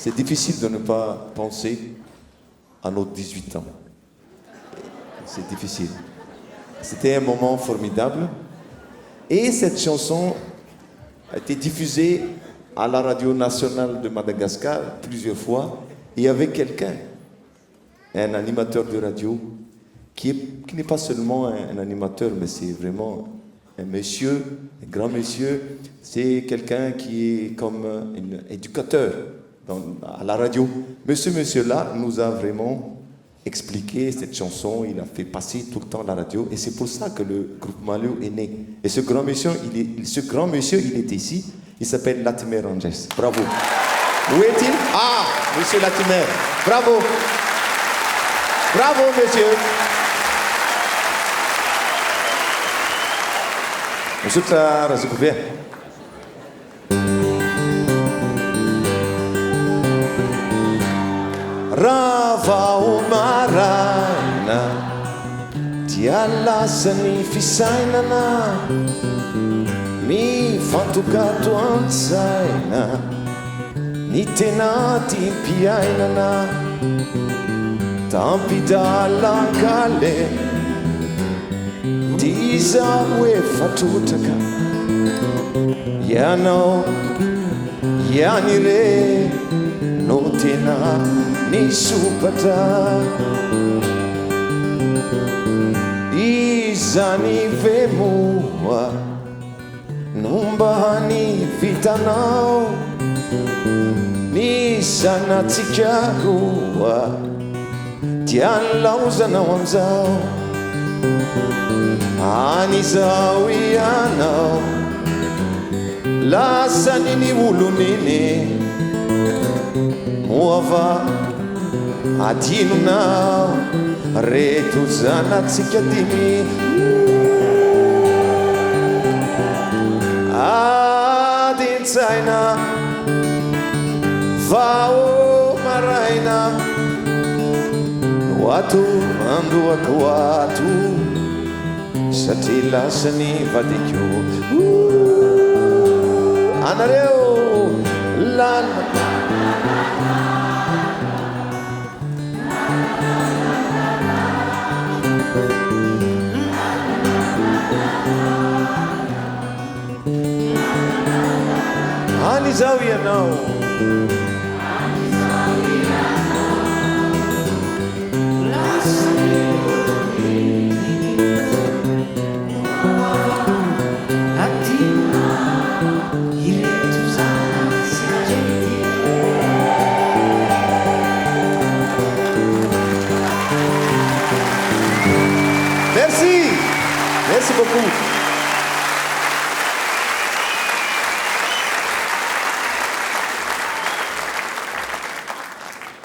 c'est difficile de ne pas penser à nos 18 ans. C'est difficile. C'était un moment formidable. Et cette chanson a été diffusée à la radio nationale de Madagascar plusieurs fois. Et il y avait quelqu'un, un animateur de radio, qui n'est pas seulement un animateur, mais c'est vraiment un monsieur, un grand monsieur. C'est quelqu'un qui est comme un éducateur à la radio. Monsieur-là nous a vraiment expliqué cette chanson, il a fait passer tout le temps la radio, et c'est pour ça que le groupe Malou est né. Et ce grand monsieur, il est ici, il s'appelle Latimer Rangers. Bravo. Où est-il? Ah, monsieur Latimer. Bravo. Bravo, monsieur. Monsieur Clara, s'il vous plaît. Rava umarana dia lasany fisainana mifantokato an-tsaina ny tena tim-piainana tampidalankale diza hoe fatrotraka ianao iany re no tena nisopatra izany vemoa nomba ny vitanao ny sanatsika roa tianlaozanao amizao anizao ianao lasaniny oloniny moava adinonao reto zanatsika dimy adintsaina vao maraina no ato andohako ato satria lasany vadiko anareo lana anizao ianao Merci beaucoup.